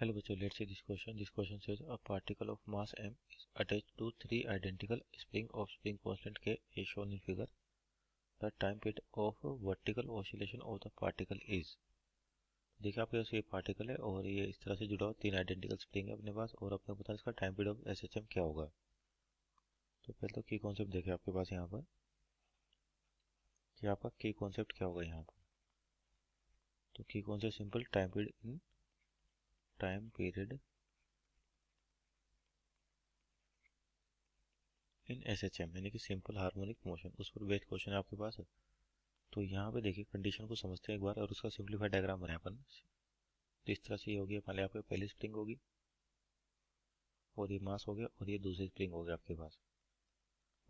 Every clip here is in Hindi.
Hello बच्चों, let's see this question. This question says a particle of mass m is attached to three identical spring of spring constant k as shown in figure. The time period of vertical oscillation of the particle is. देखिए आपके पास ये पार्टिकल है और ये इस तरह से जुड़ा हुआ तीन आइडेंटिकल स्प्रिंग है अपने पास और अपने को पता है इसका टाइम पीरियड ऑफ एसएचएम क्या होगा। तो पहले तो की कॉन्सेप्ट देखें आपके पास यहाँ पर कि आपका की कॉन्सेप्ट क्या होगा यहाँ पर। तो की concept simple time period in SHM यानी कि सिंपल हार्मोनिक मोशन, उस पर बेस्ड क्वेश्चन है आपके पास। तो यहाँ पे देखिए कंडीशन को समझते हैं एक बार और उसका सिंपलीफाइड डायग्राम बनाए अपन। तो इस तरह से ये होगी, मान लिया आपके पहली स्प्रिंग होगी और ये मास हो गया और ये दूसरी स्प्रिंग होगी आपके पास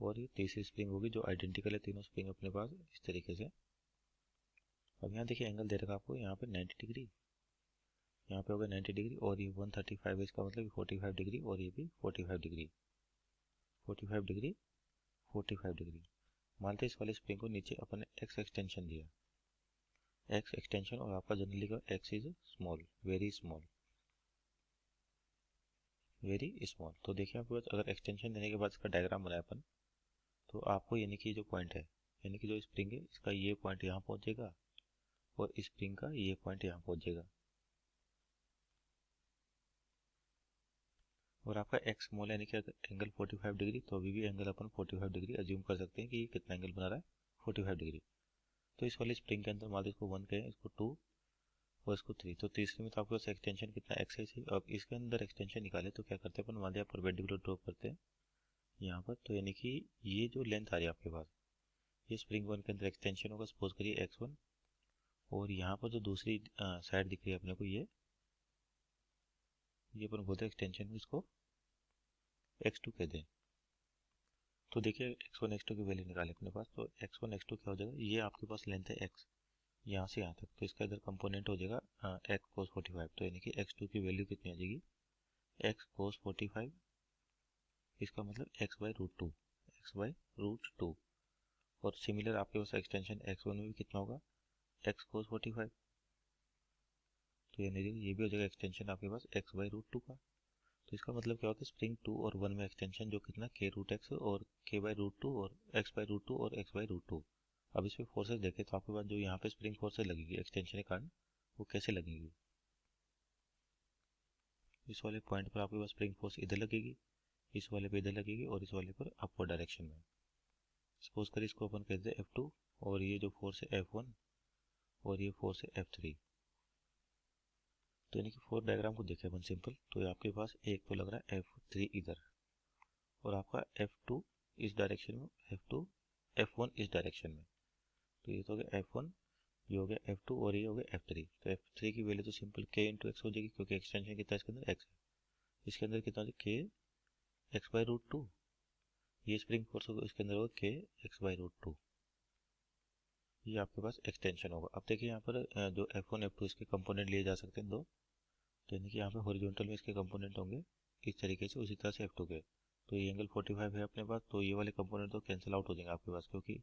और ये तीसरी स्प्रिंग होगी जो आइडेंटिकल है तीनों स्प्रिंग अपने पास इस तरीके से। अब यहाँ देखिए एंगल दे रखा आपको यहाँ पे 90 डिग्री, यहाँ पे हो गया 90 डिग्री और ये 135 है, इसका मतलब 45 डिग्री और ये भी 45 डिग्री 45 डिग्री 45 डिग्री। मानते इस वाले स्प्रिंग को नीचे अपन ने एक्स एक्सटेंशन दिया, एक्स एक्सटेंशन, और आपका जनरली का x is small, very small very small. तो देखिए आपके पास अगर एक्सटेंशन देने के बाद इसका डायग्राम बनाया अपन तो आपको यानी कि जो पॉइंट है यानी कि जो स्प्रिंग है इसका ये पॉइंट यहाँ पहुंचेगा और स्प्रिंग का ये पॉइंट यहाँ पहुंचेगा और आपका एक्स स्मॉल यानी कि एंगल 45 डिग्री, तो अभी भी एंगल अपन 45 डिग्री अज्यूम कर सकते हैं कि ये कितना एंगल बना रहा है 45 डिग्री। तो इस वाली स्प्रिंग के अंदर मान लो इसको 1 कहें, इसको 2 और इसको 3, तो तीसरे में तो आपके पास एक्सटेंशन कितना एक्स है। अब इसके अंदर एक्सटेंशन निकाले तो क्या करते हैं अपन, मान लिया परपेंडिकुलर ड्रॉ करते हैं यहाँ पर। तो यानी कि ये जो लेंथ आ रही है आपके पास ये स्प्रिंग 1 के अंदर एक्सटेंशन होगा, सपोज करिए x1, और यहाँ पर जो दूसरी साइड दिख रही है अपने को ये अपन बोलते हैं एक्सटेंशन, इसको x2 कह दें। तो देखिए x1 x2 की वैल्यू निकाले अपने पास, तो x1 x2 क्या हो जाएगा, ये आपके पास लेंथ है x यहाँ से यहाँ तक, तो इसका इधर कंपोनेंट हो जाएगा x cos 45। तो यानी कि x2 की वैल्यू कितनी आ जाएगी, x cos 45, इसका मतलब x बाई रूट टू। और सिमिलर आपके पास एक्सटेंशन x1 में भी कितना होगा, x cos 45, तो यानी ये भी हो जाएगा एक्सटेंशन आपके पास x बाई रूट टू का। तो इसका मतलब क्या होता है, स्प्रिंग 2 और 1 में एक्सटेंशन जो कितना k रूट एक्स और k बाई रूट टू और x बाई रूट टू और x बाई रूट टू। अब इस पे फोर्सेस देखें तो आपके पास जो यहाँ पे स्प्रिंग फोर्सेस लगेगी एक्सटेंशन के कारण वो कैसे लगेगी, इस वाले पॉइंट पर आपके पास स्प्रिंग फोर्स इधर लगेगी, इस वाले पे इधर लगेगी और इस वाले पर अपवर्ड डायरेक्शन में। सपोज करिए इसको अपन कहते हैं F2 और ये जो फोर्स है F1 और ये फोर्स है F3। तो यानी कि फोर्स डायग्राम को देखें अपन सिंपल, तो आपके पास एक तो लग रहा है F3 इधर और आपका F2 इस डायरेक्शन में, F1 इस डायरेक्शन में। तो ये तो हो गया F1, ये हो गया F2 और ये हो गया F3। तो F3 की वैल्यू तो सिंपल k इंटू एक्स हो जाएगी क्योंकि एक्सटेंशन कितना है इसके अंदर x है, इसके अंदर कितना हो जाएगा k x by root two, ये स्प्रिंग फोर्स होगा इसके अंदर होगा k x by root two, ये आपके पास एक्सटेंशन होगा। अब देखिए यहाँ पर जो F1 F2 इसके कंपोनेंट लिए जा सकते हैं दो, तो यानी कि यहाँ पे हॉरिजॉन्टल में इसके कंपोनेंट होंगे इस तरीके से, उसी तरह से F2 के। तो ये एंगल 45 है अपने पास, तो ये वाले कंपोनेंट तो कैंसिल आउट हो जाएंगे आपके पास क्योंकि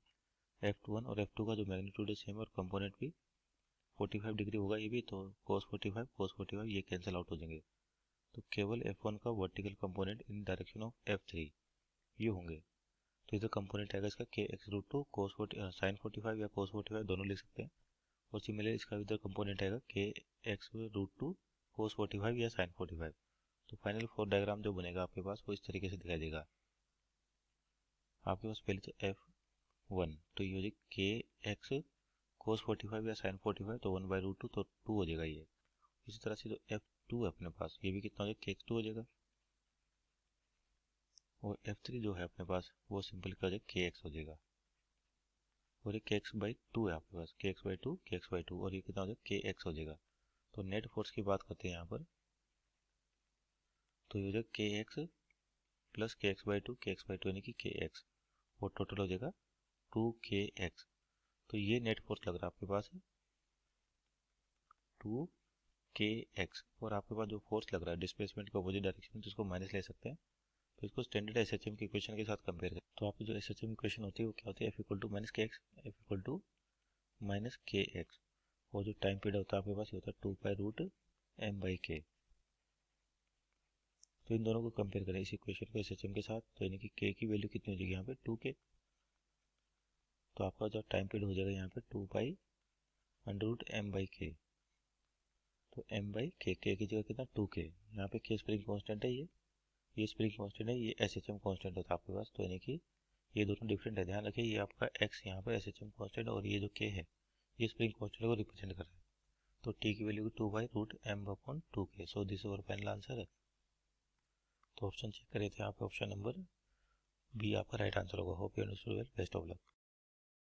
F1 और F2 का जो मैग्नीट्यूड है सेम और कंपोनेंट भी 45 डिग्री होगा ये भी, तो cos 45 ये कैंसिल आउट हो जाएंगे। तो केवल F1 का vertical component in direction of F3 ये होंगे। तो इधर कंपोनेंट आएगा इसका k x root two cos 40 sin 45 या cos 45 दोनों लिख सकते हैं, और सिमिलर इसका इधर कंपोनेंट आएगा k x root two cos 45 या sin 45। तो फाइनल फोर डायग्राम जो बनेगा आपके पास वो इस तरीके से दिखाई देगा। आपके पास पहले तो F1, तो ये हो जाएगा k x cos 45 या sin 45, तो 1 बाई रूट टू, तो 2 हो जाएगा ये। इसी तरह से जो F2 है अपने पास ये भी कितना हो जाएगा, k x2 हो जाएगा, और F3 जो है अपने पास वो सिंपल क्या हो जाएगा, k x हो जाएगा, और ये k x बाई टू है आपके पास, k x by two k x by two, और ये कितना हो जाएगा, k x हो जाएगा। तो नेट फोर्स की बात करते हैं यहाँ पर, तो ये हो जाएगा k x plus k x by two यानी कि k x, और टोटल हो जाएगा 2kx। तो ये नेट फोर्स लग रहा है आपके पास है 2kx, और आपके पास जो फोर्स लग रहा है डिस्प्लेसमेंट के अपोजिट डायरेक्शन में, तो इसको माइनस ले सकते हैं। तो इसको स्टैंडर्ड एसएचएम की इक्वेशन के साथ कंपेयर करें तो आपकी जो एसएचएम इक्वेशन होती है वो क्या होती है, F equal to minus k x, F equal to minus k x, और जो टाइम पीरियड होता है आपके पास ये होता है 2 पाई रूट m बाई के। तो इन दोनों को कंपेयर करें इस इक्वेशन को SHM के साथ, तो यानी कि k की वैल्यू कितनी हो जाएगी यहाँ पे 2k। तो आपका जो टाइम पीरियड हो जाएगा यहाँ पे 2 पाई √m/k। तो m/k, k की जगह कितना 2k, यहाँ पे k स्प्रिंग कांस्टेंट है, ये स्प्रिंग कांस्टेंट है, ये SHM कांस्टेंट होता है आपके पास। तो यानी कि ये दोनों डिफरेंट है, ध्यान रखिए ये आपका x यहाँ पर SHM कांस्टेंट और ये जो k है ये स्प्रिंग कांस्टेंट को रिप्रेजेंट कर रहा है। तो t की value 2/√m/2k। So this is our final answer है। तो ऑप्शन चेक करे थे आप, ऑप्शन नंबर बी आपका राइट आंसर होगा। Hope you understood well, best of luck.